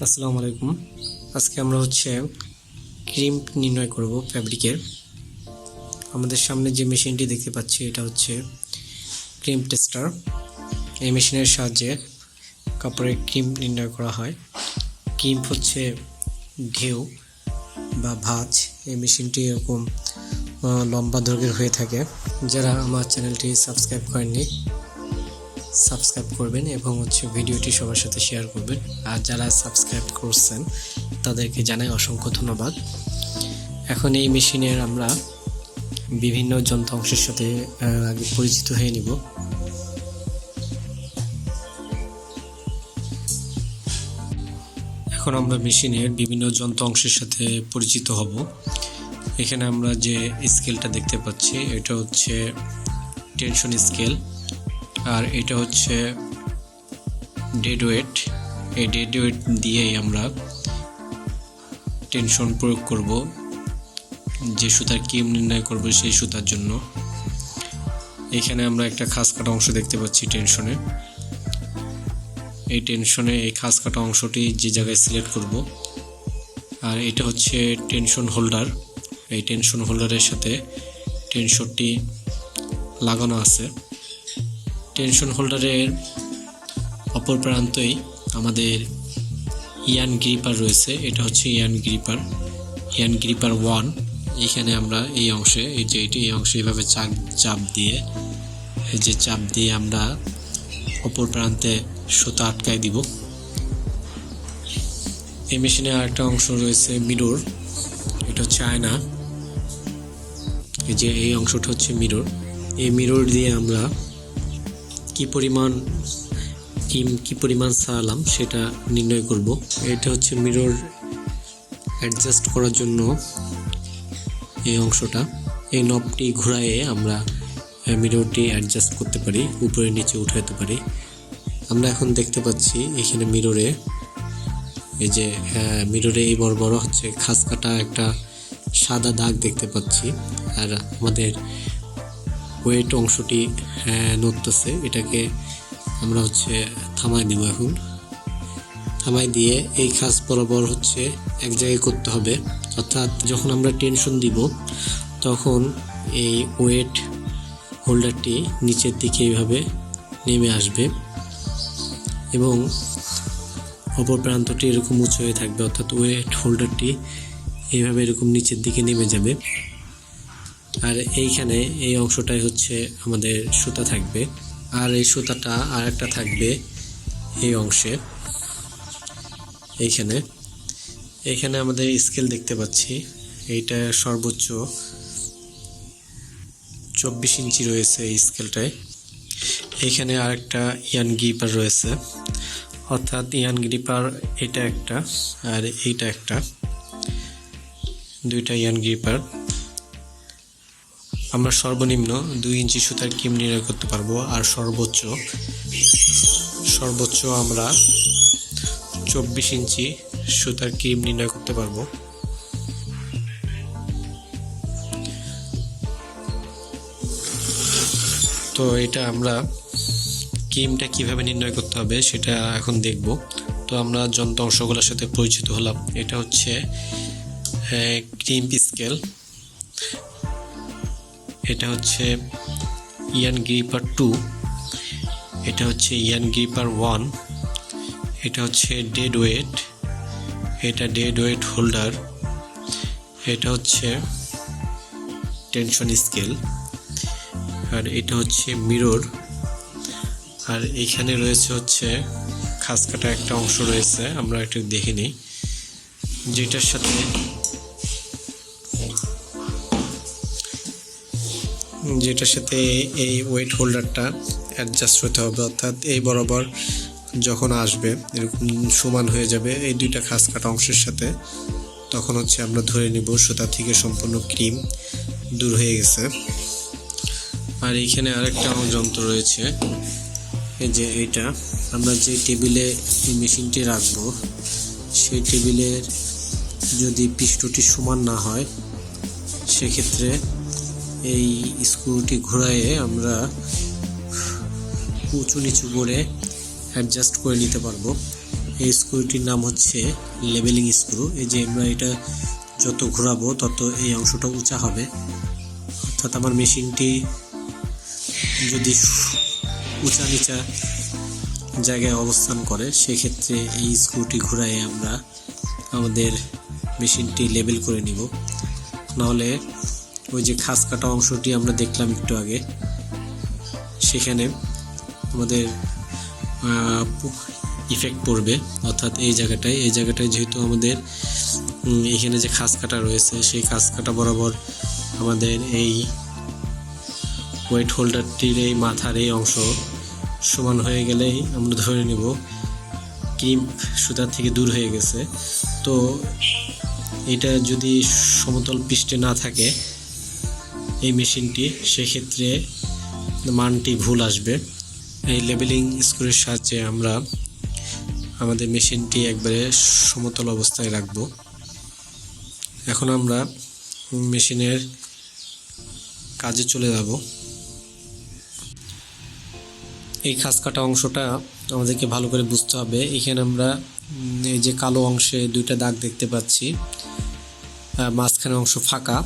আসসালামু আলাইকুম। আজকে আমরা ক্রিম্প নির্ণয় করব ফ্যাব্রিকের। আমাদের সামনে যে মেশিনটি দেখতে পাচ্ছি এটা হচ্ছে ক্রিম্প টেস্টার। এই মেশিনের সাহায্যে কাপড়ের ক্রিম্প নির্ণয় করা হয়। ক্রিম্প হচ্ছে ঢেউ বা ভাঁজ। এই মেশিনটি এরকম লম্বা দৈর্ঘ্যের হয়ে থাকে। যারা আমার চ্যানেলটি সাবস্ক্রাইব করেননি সাবস্ক্রাইব করবেন এবং ভিডিওটি সবার সাথে শেয়ার করবেন। আর যারা সাবস্ক্রাইব করছেন তাদেরকে জানাই অসংখ্য ধন্যবাদ। এখন এই মেশিনের আমরা বিভিন্ন যন্ত্রাংশের সাথে আগে পরিচিত হয়ে নিব। এখন আমরা মেশিনের বিভিন্ন যন্ত্রাংশের সাথে পরিচিত হব। এখানে আমরা যে স্কেলটা দেখতে পাচ্ছি এটা হচ্ছে টেনশন স্কেল, আর এটা হচ্ছে ডেড ওয়েট। এই ডেড ওয়েট দিয়েই আমরা টেনশন প্রয়োগ করব যে সুতার ক্রিম্প নির্ণয় করব সেই সুতার জন্য। এখানে আমরা একটা খাস কাটা অংশ দেখতে পাচ্ছি টেনশনে। এই খাস কাটা অংশটি যে জায়গায় সিলেক্ট করব। আর এটা হচ্ছে টেনশন হোল্ডার। এই টেনশন হোল্ডারের সাথে টেনশনটি লাগানো আছে। টেনশন হোল্ডারের অপর প্রান্তেই আমাদের ইয়ান গ্রিপার রয়েছে। এটা হচ্ছে ইয়ান গ্রিপার 1। এখানে আমরা এই অংশে এই অংশে এইভাবে চাপ দিয়ে আমরা অপর প্রান্তে সুতা আটকায় দিব। এই মেশিনে আরেকটা অংশ রয়েছে মিরর। এটা হচ্ছে আয়না। এই অংশটা হচ্ছে মিরর। এই মিরর দিয়ে আমরা কি পরিমাণ সারালাম সেটা নির্ণয় করব। এটা হচ্ছে মিরর অ্যাডজাস্ট করার জন্য এই অংশটা। এই নবটি ঘোরায়ে আমরা মিররটি অ্যাডজাস্ট করতে পারি, উপরে নিচে উঠাতে পারি। আমরা এখন দেখতে পাচ্ছি এখানে মিররে এই বড় হচ্ছে খাস কাটা একটা সাদা দাগ দেখতে পাচ্ছি। আর আমাদের ওয়েট অংশটি নড়তেছে। এটাকে আমরা থামাই দিব। এখন থামাই দিয়ে এই খাস বরাবর এক জায়গায় করতে হবে। অর্থাৎ যখন আমরা টেনশন দিব তখন এই ওয়েট হোল্ডারটি নিচের দিকে এইভাবে নেমে আসবে এবং অপর প্রান্তটি এরকম উঁচু হয়ে থাকবে। অর্থাৎ ওয়েট হোল্ডারটি এইভাবে এরকম নিচের দিকে নেমে যাবে। আর এইখানে এই অংশটাই আমাদের সুতা থাকবে। আর এই সুতাটা আর একটা থাকবে এই অংশে। এইখানে আমাদের স্কেল দেখতে পাচ্ছি। এইটা সর্বোচ্চ 24 ইঞ্চি রয়েছে এই স্কেলটায়। এইখানে আরেকটা ইয়ান গ্রিপার রয়েছে। অর্থাৎ ইয়ান গ্রিপার এটা একটা আর এইটা একটা, দুইটা ইয়ান গ্রিপার। আমরা সর্বনিম্ন 2 ইঞ্চি সুতার ক্রিম্প নির্ণয় করতে পারবো। আর সর্বোচ্চ আমরা 24 ইঞ্চি সুতার ক্রিম্প নির্ণয় করতে পারবো। তো এটা আমরা ক্রিম্পটা কিভাবে নির্ণয় করতে হবে সেটা এখন দেখব। তো আমরা যন্ত্র অংশগুলোর সাথে পরিচিত হলাম। এটা হচ্ছে ক্রিম্প স্কেল। এটা হচ্ছে ইয়ান গ্রিপার 2। এটা হচ্ছে ইয়ান গ্রিপার 1। এটা হচ্ছে ডেড ওয়েট। এটা ডেড ওয়েট হোল্ডার। এটা হচ্ছে টেনশন স্কেল। আর এটা হচ্ছে মিরর। আর এইখানে রয়েছে খাস কাটা একটা অংশ রয়েছে, আমরা একটু দেখে নিই। যেটার সাথে এই ওয়েট হোল্ডারটা অ্যাডজাস্ট হতে হবে। অর্থাৎ এই বরাবর যখন আসবে এরকম সমান হয়ে যাবে এই দুইটা খাস কাটা অংশের সাথে, তখন আমরা ধরে নিব সুতা থেকে সম্পূর্ণ ক্রিম্প দূর হয়ে গেছে। আর এইখানে আরেকটা যন্ত্র রয়েছে। এইটা আমরা যে টেবিলে এই মেশিনটি রাখবো সেই টেবিলের যদি পৃষ্ঠটি সমান না হয় সেক্ষেত্রে এই স্ক্রুটি ঘোরায়ে আমরা উঁচু নিচু করে অ্যাডজাস্ট করে নিতে পারবো। এই স্ক্রুটির নাম হচ্ছে লেভেলিং স্ক্রু। এই যে আমরা এটা যত ঘোরাবো তত এই অংশটা উঁচা হবে, অর্থাৎ আমার মেশিনটি যদি উঁচা নিচা জায়গায় অবস্থান করে সেক্ষেত্রে এই স্ক্রুটি ঘুরায় আমরা আমাদের মেশিনটি লেবেল করে নিব। নাহলে ওই যে খাস কাটা অংশটি আমরা দেখলাম একটু আগে, সেখানে আমাদের ইফেক্ট পড়বে, অর্থাৎ এই জায়গাটায় যেহেতু আমাদের এখানে যে খাস কাটা রয়েছে সেই খাস কাটা বরাবর আমাদের এই ওয়েট হোল্ডারটির এই মাথার এই অংশ সমান হয়ে গেলেই আমরা ধরে নেব ক্রিম্প সুতার থেকে দূর হয়ে গেছে। তো এটা যদি সমতল পৃষ্ঠে না থাকে এই মেশিনটি, সেক্ষেত্রে মানটি ভুল আসবে। এই লেবেলিং স্ক্রুর সাহায্যে আমরা আমাদের মেশিনটি একবারে সমতল অবস্থায় রাখব। এখন আমরা মেশিনের কাজে চলে যাব। এই খাস কাটা অংশটা আমাদেরকে ভালো করে বুঝতে হবে। এখানে আমরা এই যে কালো অংশে দুইটা দাগ দেখতে পাচ্ছি, মাঝখানে অংশ ফাঁকা।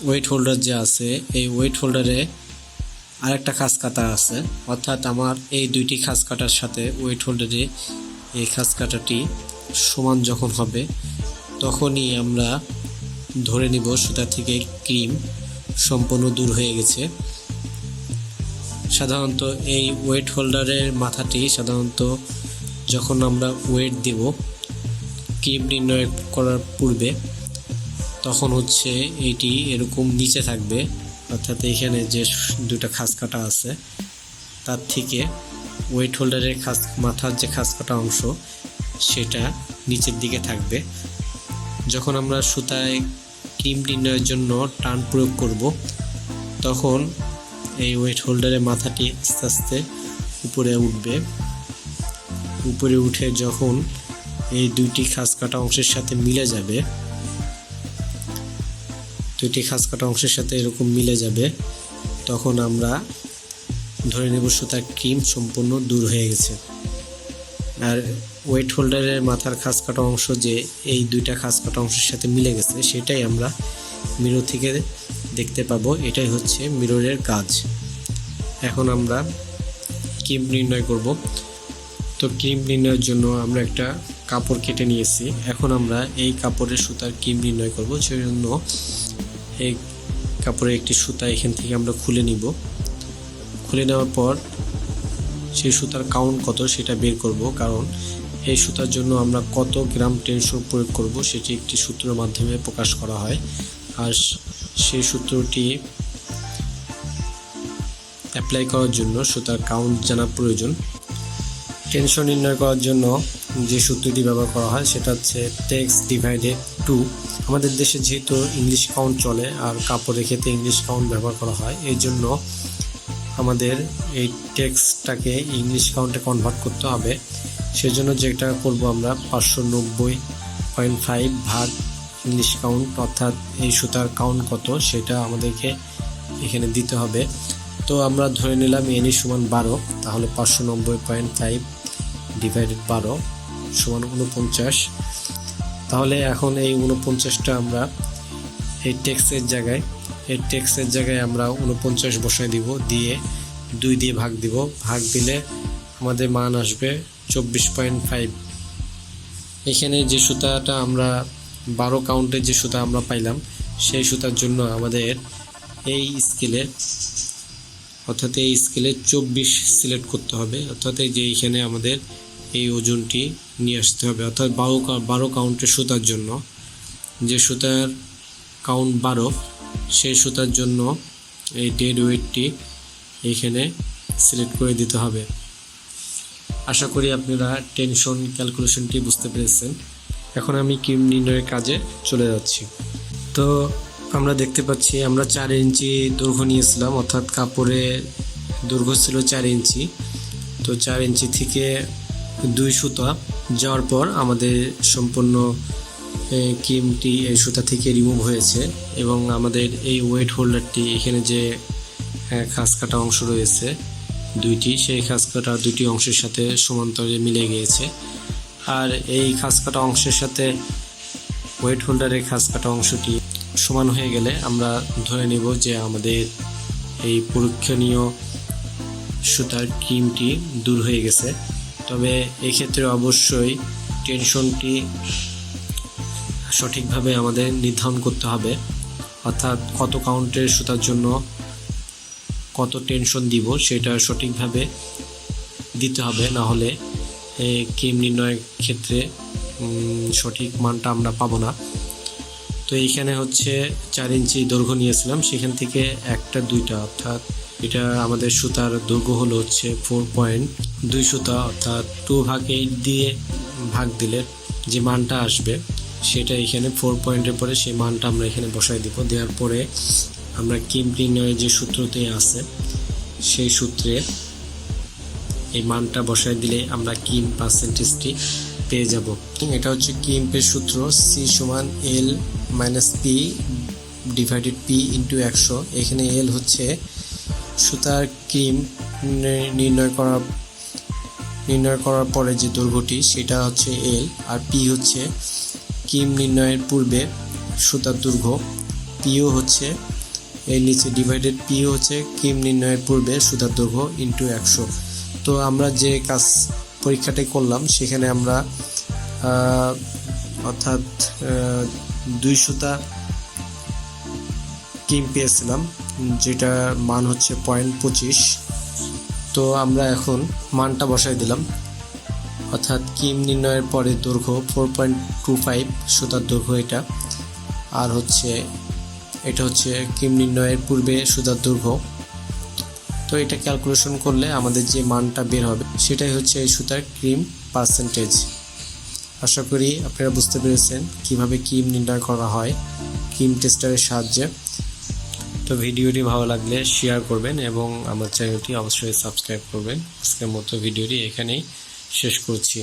ওয়েট হোল্ডার যে আছে এই ওয়েট হোল্ডারে আরেকটা খাস কাটা আছে, অর্থাৎ আমার এই দুইটি খাস কাটার সাথে ওয়েট হোল্ডারে এই খাস কাটাটি সমান যখন হবে তখনই আমরা ধরে নিব সুতা থেকে ক্রিম্প সম্পূর্ণ দূর হয়ে গেছে। সাধারণত এই ওয়েট হোল্ডারের মাথাটি সাধারণত যখন আমরা ওয়েট দেব ক্রিম্প নির্ণয় করার পূর্বে, তখন হচ্ছে এইটি এরকম নিচে থাকবে, অর্থাৎ এইখানে যে দুটা খাস কাটা আছে তার থেকে ওয়েট হোল্ডারের মাথার যে খাস কাটা অংশ সেটা নিচের দিকে থাকবে। যখন আমরা সুতায় ক্রিম্প নির্ণয়ের জন্য টান প্রয়োগ করব তখন এই ওয়েট হোল্ডারের মাথাটি আস্তে আস্তে উপরে উঠবে। উপরে উঠে যখন এই দুইটি খাস কাটা অংশের সাথে মিলে যাবে, দুইটি খাস কাটা অংশের সাথে এরকম মিলে যাবে, তখন আমরা ধরে নেব সুতার ক্রিম্প সম্পূর্ণ দূর হয়ে গেছে। আর ওয়েট হোল্ডারের মাথার খাস কাটা অংশ যে এই দুইটা খাস কাটা অংশের সাথে মিলে গেছে সেটাই আমরা মিরর থেকে দেখতে পাবো। এটাই হচ্ছে মিররের কাজ। এখন আমরা ক্রিম্প নির্ণয় করব। তো ক্রিম্প নির্ণয়ের জন্য আমরা একটা কাপড় কেটে নিয়েছি। এখন আমরা এই কাপড়ের সুতার ক্রিম্প নির্ণয় করব। সেজন্য এই কাপড়ের একটি সুতা এখান থেকে আমরা খুলে নিব। খুলে নেওয়ার পর সেই সুতার কাউন্ট কত সেটা বের করব, কারণ এই সুতার জন্য আমরা কত গ্রাম টেনশন প্রয়োগ করব সেটি একটি সূত্রের মাধ্যমে প্রকাশ করা হয়। আর সেই সূত্রটি অ্যাপ্লাই করার জন্য সুতার কাউন্ট জানা প্রয়োজন। টেনশন নির্ণয় করার জন্য যে সূত্রটি ব্যবহার করা হয় সেটা হচ্ছে টেক্স ডিভাইডেড 2। আমাদের দেশে যেহেতু ইংলিশ কাউন্ট চলে আর কাপড়ের ক্ষেত্রে ইংলিশ কাউন্ট ব্যবহার করা হয়, এই জন্য আমাদের এই টেক্সটাকে ইংলিশ কাউন্টে কনভার্ট করতে হবে। সেজন্য যেটা করব আমরা 590.5 ভাগ ইংলিশ কাউন্ট, অর্থাৎ এই সুতার কাউন্ট কত সেটা আমাদেরকে এখানে দিতে হবে। তো আমরা ধরে নিলাম এন সমান 12, তাহলে 590.5 ডিভাইডেড 12 সমান 49। তাহলে এখন এই 49টা আমরা এই টেক্সের জায়গায় আমরা 49 বসাই দিব, দিয়ে 2 দিয়ে ভাগ দিব। ভাগ দিলে আমাদের মান আসবে 24.5। এখানে যে সুতাটা আমরা 12 কাউন্টের যে সুতা আমরা পাইলাম সেই সুতার জন্য আমাদের এই স্কেলে 24 সিলেক্ট করতে হবে, অর্থাৎ এই যে এইখানে আমাদের এই ওজনটি নিয়ে আসতে হবে। অর্থাৎ 12 কাউন্টের সুতার জন্য যে সুতার কাউন্ট 12 সেই সুতার জন্য এই ডেড ওয়েটটি এইখানে সিলেক্ট করে দিতে হবে। আশা করি আপনারা টেনশন ক্যালকুলেশনটি বুঝতে পেরেছেন। এখন আমি ক্রিম্প নির্ণয়ের কাজে চলে যাচ্ছি। তো আমরা দেখতে পাচ্ছি আমরা 4 ইঞ্চি দৈর্ঘ্য নিয়েছিলাম, অর্থাৎ কাপড়ে দৈর্ঘ্য ছিল 4 ইঞ্চি। তো 4 ইঞ্চি থেকে 2 সুতা যাওয়ার পর আমাদের সম্পূর্ণ ক্রিম্পটি এই সুতা থেকে রিমুভ হয়েছে এবং আমাদের এই ওয়েট হোল্ডারটি এখানে যে খাস কাটা অংশ রয়েছে দুইটি, সেই খাঁজ কাটা দুটি অংশের সাথে সমান্তরালে মিলে গিয়েছে। আর এই খাঁজ কাটা অংশের সাথে ওয়েট হোল্ডারের খাঁজ কাটা অংশটি সমান হয়ে গেলে আমরা ধরে নেব যে আমাদের এই পরীক্ষণীয় সুতার ক্রিমটি দূর হয়ে গেছে। তবে এক্ষেত্রে অবশ্যই টেনশনটি সঠিকভাবে আমাদের নির্ধারণ করতে হবে, অর্থাৎ কত কাউন্টের সুতার জন্য কত টেনশন দিব সেটা সঠিকভাবে দিতে হবে, না হলে ক্রিম নির্ণয়ের ক্ষেত্রে সঠিক মানটা আমরা পাবো না। তো এইখানে হচ্ছে 4 ইঞ্চি দৈর্ঘ্য নিয়েছিলাম, সেখান থেকে একটা দুইটা, অর্থাৎ এটা আমাদের সুতার দৈর্ঘ্য হলো হচ্ছে 4.2 সুতা, অর্থাৎ 2/8 দিয়ে ভাগ দিলে যে মানটা আসবে সেটা এখানে 4 পয়েন্টের পরে সেই মানটা আমরা এখানে বসাই দিব। দেওয়ার পরে আমরা ক্রিম নির্ণয়ের যে সূত্রতে আছে সেই সূত্রে এই মানটা বসাই দিলে আমরা ক্রিম পার্সেন্টেজটি পেয়ে যাব। এটা হচ্ছে ক্রিম্পের সূত্র, C = L - P / P × 100। এখানে L হচ্ছে সুতার ক্রিম নির্ণয় করার পরে যে দৈর্ঘ্যটি সেটা হচ্ছে L, আর P হচ্ছে ক্রিম নির্ণয়ের পূর্বে সুতার দৈর্ঘ্য, পিও হচ্ছে এর নিচে ডিভাইডেড, পিও হচ্ছে ক্রিম নির্ণয়ের পূর্বে সুতার দৈর্ঘ্য × 100। তো আমরা যে কাজ পরীক্ষাটাই করলাম সেখানে আমরা অর্থাৎ 2 সুতা ক্রিম পেয়েছিলাম, যেটা মান হচ্ছে 0.25। তো আমরা এখন মানটা বসাই দিলাম, অর্থাৎ ক্রিম নির্ণয়ের পরে দৈর্ঘ্য 4.25 সুতার দৈর্ঘ্য এটা, আর এটা হচ্ছে ক্রিম নির্ণয়ের পূর্বে সুতার দৈর্ঘ্য। তো এটা ক্যালকুলেশন করলে আমাদের যে মানটা বের হবে সেটাই হচ্ছে এই সুতার ক্রিম পার্সেন্টেজ। আশা করি আপনারা বুঝতে পেরেছেন কিভাবে ক্রিম নির্ণয় করা হয় ক্রিম টেস্টারের সাহায্যে। তো ভিডিওটি ভালো লাগলে শেয়ার করবেন এবং আমার চ্যানেলটি অবশ্যই সাবস্ক্রাইব করবেন। আজকের মতো ভিডিওটি এখানেই শেষ করছি।